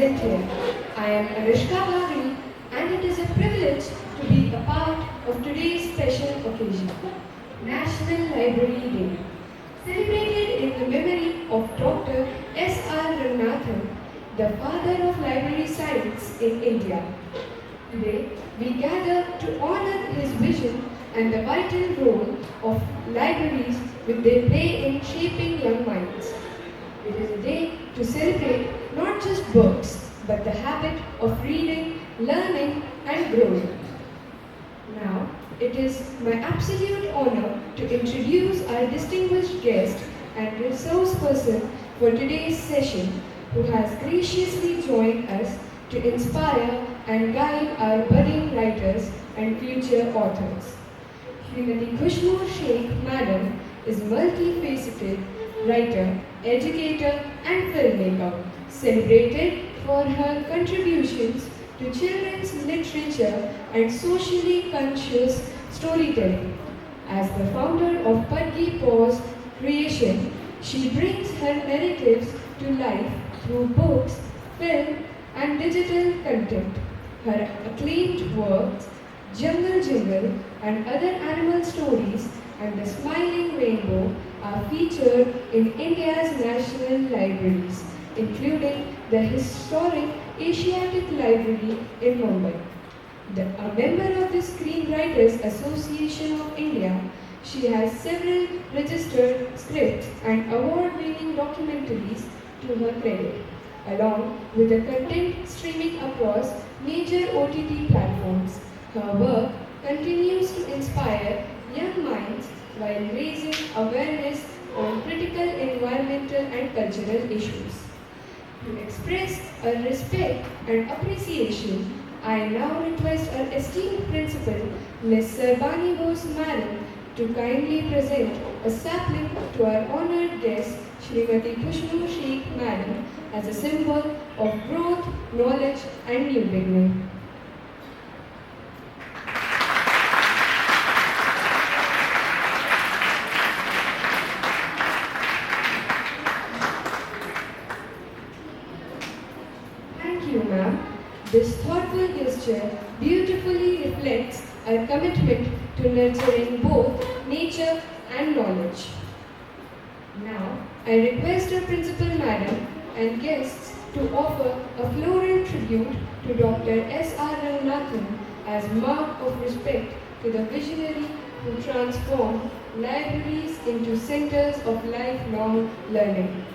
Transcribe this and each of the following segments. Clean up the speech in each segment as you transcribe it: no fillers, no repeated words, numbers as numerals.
present here. I am Anushka Bhagri, and it is a privilege to be a part of today's special occasion, National Library Day, celebrated in the memory of Dr. S.R. Ranganathan, the father of library science in India. Today, we gather to honor his vision and the vital role of libraries which they play in shaping young minds. It is a day to celebrate not just books, but the habit of reading, learning, and growing. Now, it is my absolute honor to introduce our distinguished guest and resource person for today's session, who has graciously joined us to inspire and guide our budding writers and future authors. Srimati Khushnoor Shaikh Madam is multifaceted writer, educator, and filmmaker, celebrated for her contributions to children's literature and socially conscious storytelling. As the founder of Padgi Pause Creation, she brings her narratives to life through books, film, and digital content. Her acclaimed works, Jungle Jingle and Other Animal Stories and The Smiling Rainbow, are featured in India's national libraries, including the historic Asiatic Library in Mumbai. A member of the Screenwriters Association of India, she has several registered scripts and award-winning documentaries to her credit, along with the content streaming across major OTT platforms. Her work continues to inspire young minds while raising awareness on critical environmental and cultural issues. To express our respect and appreciation, I now request our esteemed principal, Ms. Sarbani Bose Madam, to kindly present a sapling to our honored guest, Srimati Khushnoor Shaikh Madam, as a symbol of growth, knowledge, and new beginning. Thank you, ma'am. This thoughtful gesture beautifully reflects our commitment to nurturing both nature and knowledge. Now, I request our principal madam and guests to offer a floral tribute to Dr. S.R. Ranganathan as mark of respect to the visionary who transformed libraries into centers of lifelong learning.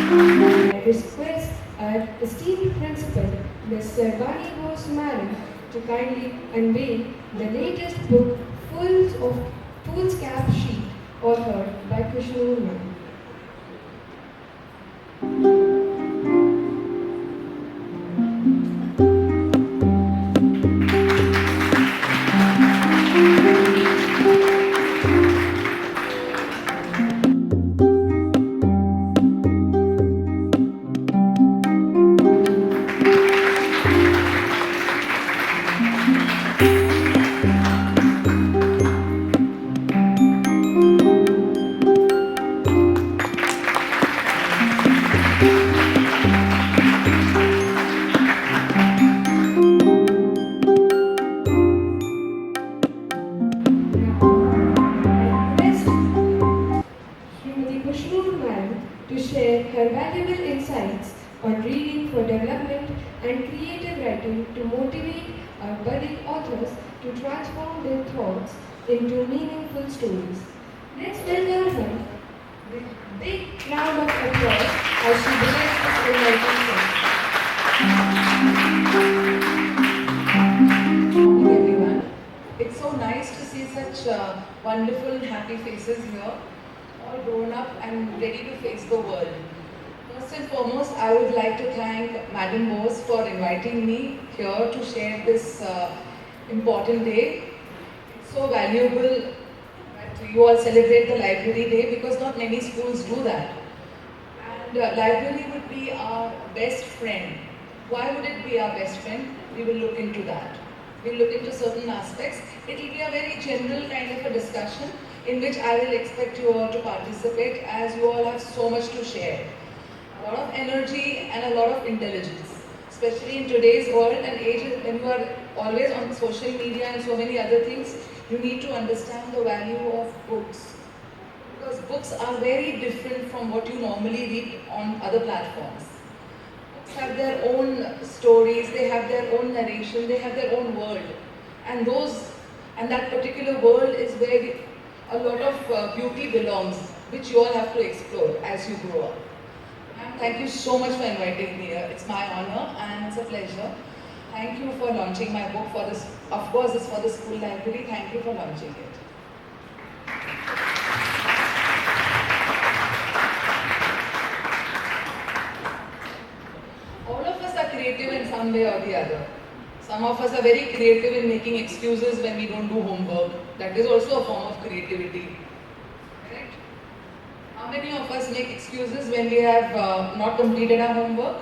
I request our esteemed principal, Ms. Sarbani Bose Madam, to kindly unveil the latest book, Foolscap Sheet, authored by Khushnoor Madam. To share her valuable insights on reading for development and creative writing to motivate our budding authors to transform their thoughts into meaningful stories. Let's welcome her with a big round of applause as she begins this enlightening Good morning, everyone. It's so nice to see such wonderful, happy faces here, all grown up and ready to face the world. First and foremost, I would like to thank Madam Bose for inviting me here to share this important day. It's so valuable that you all celebrate the Library Day because not many schools do that. And library would be our best friend. Why would it be our best friend? We will look into that. We'll look into certain aspects. It will be a very general kind of a discussion. in which I will expect you all to participate as you all have so much to share. A lot of energy and a lot of intelligence. Especially in today's world and age when you are always on social media and so many other things, you need to understand the value of books. Because books are very different from what you normally read on other platforms. Books have their own stories, they have their own narration, they have their own world. And that particular world is where a lot of beauty belongs, which you all have to explore as you grow up. Thank you so much for inviting me here. It's my honor and it's a pleasure. Thank you for launching my book for this. Of course, it's for the school library. Thank you for launching it. All of us are creative in some way or the other. Some of us are very creative in making excuses when we don't do homework. That is also a form of creativity. Correct? How many of us make excuses when we have not completed our homework?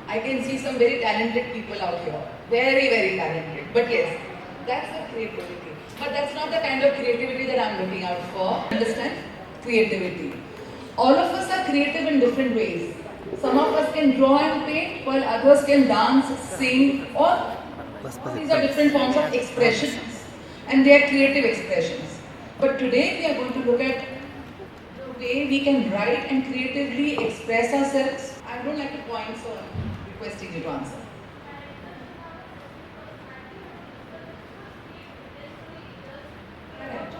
I can see some very talented people out here. Very, very talented. But yes, that's the creativity. But that's not the kind of creativity that I'm looking out for. Understand? Creativity. All of us are creative in different ways. Some of us can draw and paint, while others can dance, sing, or these are different forms of expressions. And they are creative expressions. But today we are going to look at the way we can write and creatively express ourselves. I don't like to point, so I'm requesting you to answer. Correct.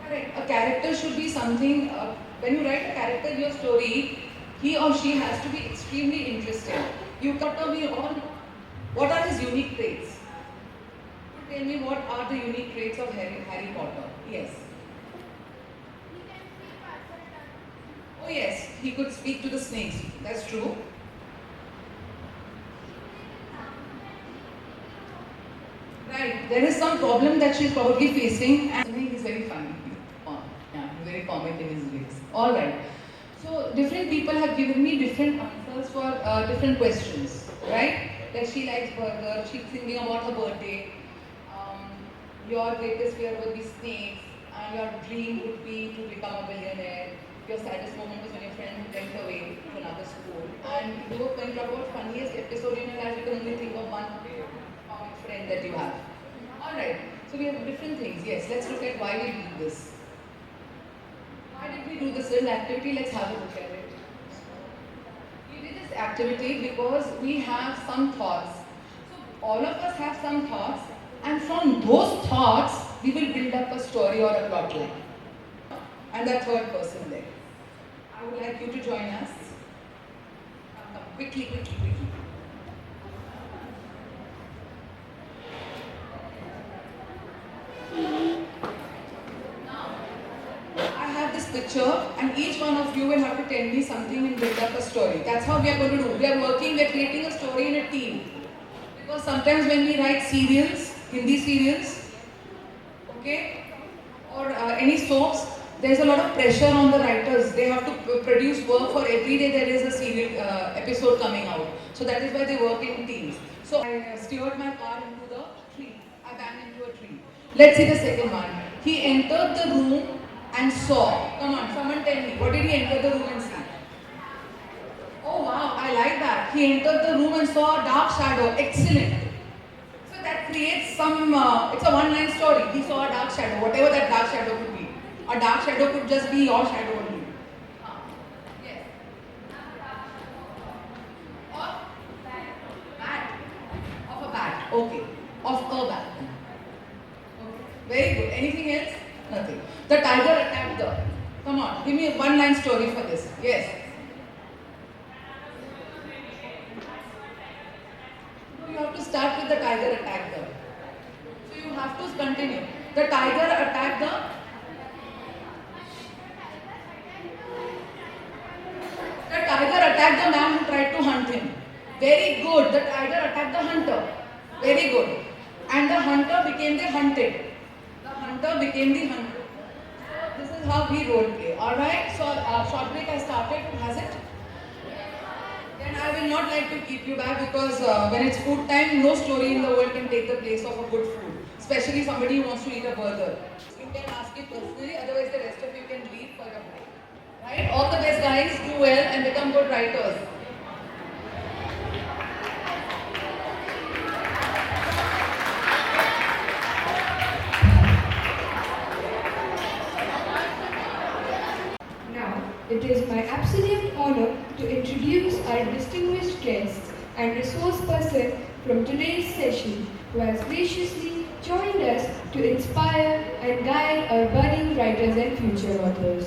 Correct. A character should be something, when you write a character in your story, he or she has to be extremely interesting. You got to be on what are his unique traits. Tell me what are the unique traits of Harry Potter? Yes. Oh yes, he could speak to the snakes. That's true. Right. There is some problem that she's probably facing, and he's very funny. Yeah, he's very comic in his ways. All right. So different people have given me different answers for different questions. Right? Like she likes burger. She's thinking about her birthday. Your greatest fear would be snakes, and your dream would be to become a billionaire. Your saddest moment was when your friend went away to another school. And you were going to talk about funniest episode in your life, you can only think of one common friend that you have. Alright, so we have different things. Yes, let's look at why we did this. Why did we do this little activity? Let's have a look at it. We did this activity because we have some thoughts. So all of us have some thoughts, and from those thoughts, we will build up a story or a plot line. And that third person there. I would like you to join us. Come, quickly. Now, I have this picture, and each one of you will have to tell me something and build up a story. That's how we are going to do. We are creating a story in a team. Because sometimes when we write serials, Hindi serials, okay, or any soaps, there's a lot of pressure on the writers. They have to produce work for every day there is a serial episode coming out. So that is why they work in teams. So I steered my car into the tree. I banged into a tree. Let's see the second one. He entered the room and saw. Come on, someone tell me. What did he enter the room and see? Oh wow, I like that. He entered the room and saw a dark shadow. Excellent. So that creates some, it's a one-line story. He saw a dark shadow, whatever that dark shadow could be. A dark shadow could just be your shadow only. Yes. Of bat. Of a bat. Okay. Of a bat. Okay. Very good. Anything else? Nothing. The tiger attacked the. Come on. Give me a one-line story for this. Yes. So you have to start with the tiger attacked the. So you have to continue. The tiger attacked the. The tiger attacked the man who tried to hunt him. Very good. The tiger attacked the hunter. Very good. And the hunter became the hunted. The hunter became the hunted. This is how we role play. Alright? So, short break has started. Has it? Then I will not like to keep you back because when it's food time, no story in the world can take the place of a good food. especially somebody who wants to eat a burger. You can ask it personally, otherwise the rest of you can leave for a break. Right? All the best guys, do well and become good writers. Now, it is my absolute honor to introduce our distinguished guests and resource person from today's session who has graciously joined us to inspire and guide our budding writers and future authors.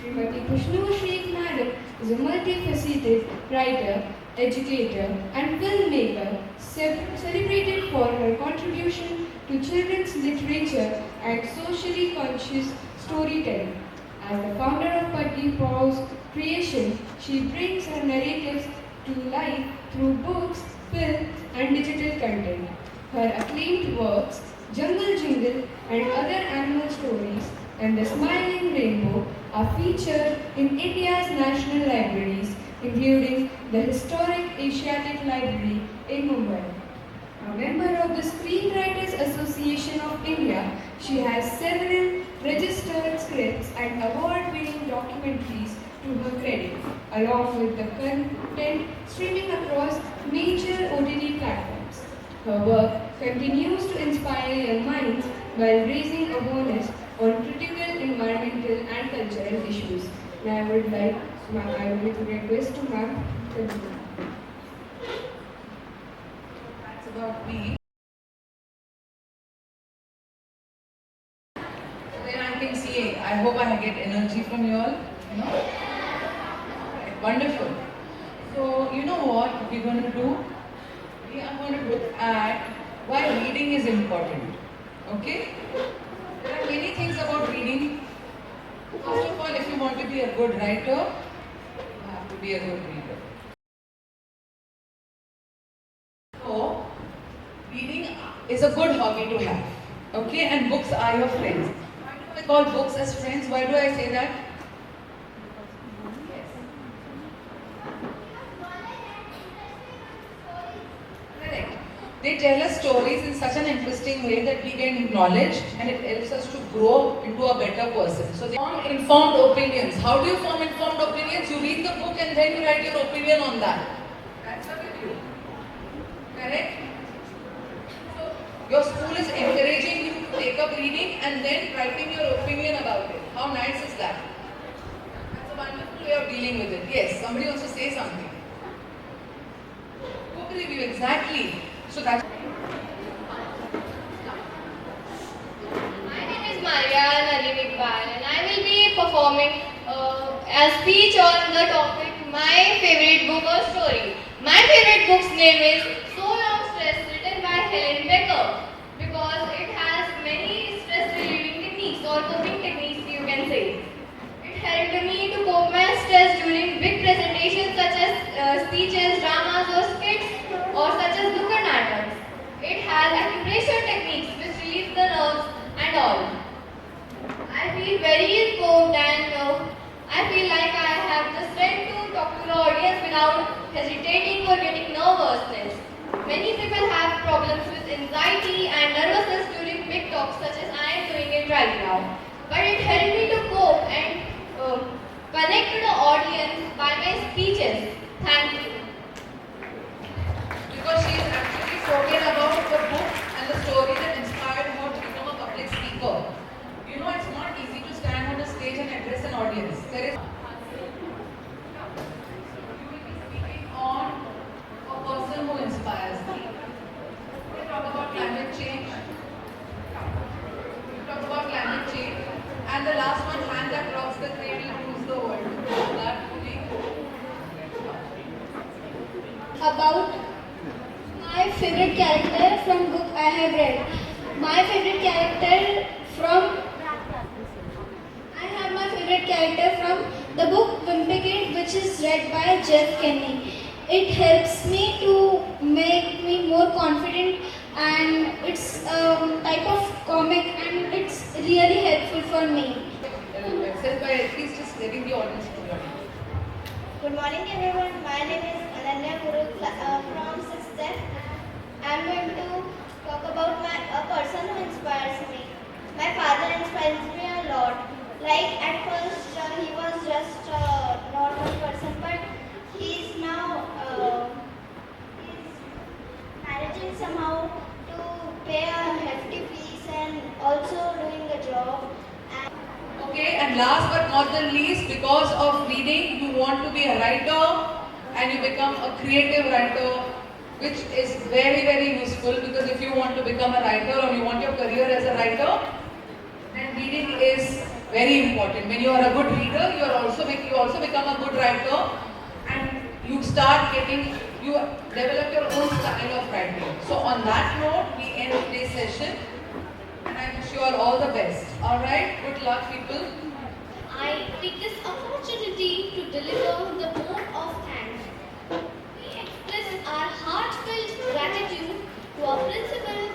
Srimati Khushnoor Shaikh Madam is a multifaceted writer, educator and filmmaker celebrated for her contribution to children's literature and socially conscious storytelling. As the founder of Paddy Prose Creation, she brings her narratives to life through books, film and digital content. Her acclaimed works, Jungle Jingle and Other Animal Stories and The Smiling Rainbow are featured in India's national libraries, including the historic Asiatic Library in Mumbai. A member of the Screenwriters Association of India, she has several registered scripts and award-winning documentaries to her credit, along with the content streaming across major OTT platforms. Her work continues to inspire young minds while raising awareness on critical environmental and cultural issues. Now I would request to ma'am continue. That's about me. Then I can see, I hope I get energy from you all. You know? Right, wonderful. So, you know what we're going to do? We are going to look at why reading is important. Okay? There are many things about reading. First of all, if you want to be a good writer, you have to be a good reader. So, reading is a good hobby to have. Okay? And books are your friends. Why do I call books as friends? Why do I say that? Yes. Correct. They tell us stories in such an interesting way that we gain knowledge and it helps us to grow into a better person. So they form informed opinions. How do you form informed opinions? You read the book and then you write your opinion on that. That's what you do. Correct? So your school is encouraging you to take up reading and then writing your opinion about it. How nice is that? That's a wonderful way of dealing with it. Yes, somebody wants to say something. Book review, exactly. So that's My name is Maria Nalinikbal and I will be performing a speech on the topic my favorite book or story. My favorite book's name is Soul of Stress, written by Helen Becker, because it has many stress relieving techniques or coping techniques you can say. It helped me to cope my stress during big presentations such as speeches, dramas or skits or such as Dukkan natas. It has acupressure techniques which relieve the nerves and all. I feel very coped and I feel like I have the strength to talk to the audience without hesitating or getting nervousness. Many people have problems with anxiety and nervousness during big talks such as I am doing it right now. But it helped me to cope and connect to the audience by my speeches. Thank you. because she is actually spoken about the book and the story that inspired her to become a public speaker. You know, it's not easy to stand on a stage and address an audience. There is. You will be speaking on a person who inspires me. We talk about climate change. We talk about climate change. And the last one, hand that rocks the cradle rules the world. That will be about my favorite character from book I have read. My favorite character from I have my favorite character from the book Wimpy, which is read by Jeff Kenny. It helps me to make me more confident, and it's a type of comic and it's really helpful for me. Said by at least just letting the audience know. Good morning everyone, my name is Ananya Guru from 6th F. I am going to talk about a person who inspires me. My father inspires me a lot. Like at first he was just a normal person, but he's now he's managing somehow to pay a hefty fees and also doing a job. And Okay, and last but not the least, because of reading, you want to be a writer and you become a creative writer, which is very, very useful because if you want to become a writer or you want your career as a writer, then reading is very important. When you are a good reader, you also become a good writer and you develop your own style of writing. So on that note, we end today's session. And I wish you all the best. Alright? Good luck, people. I take this opportunity to deliver the vote of thanks. We express our heartfelt gratitude to our principal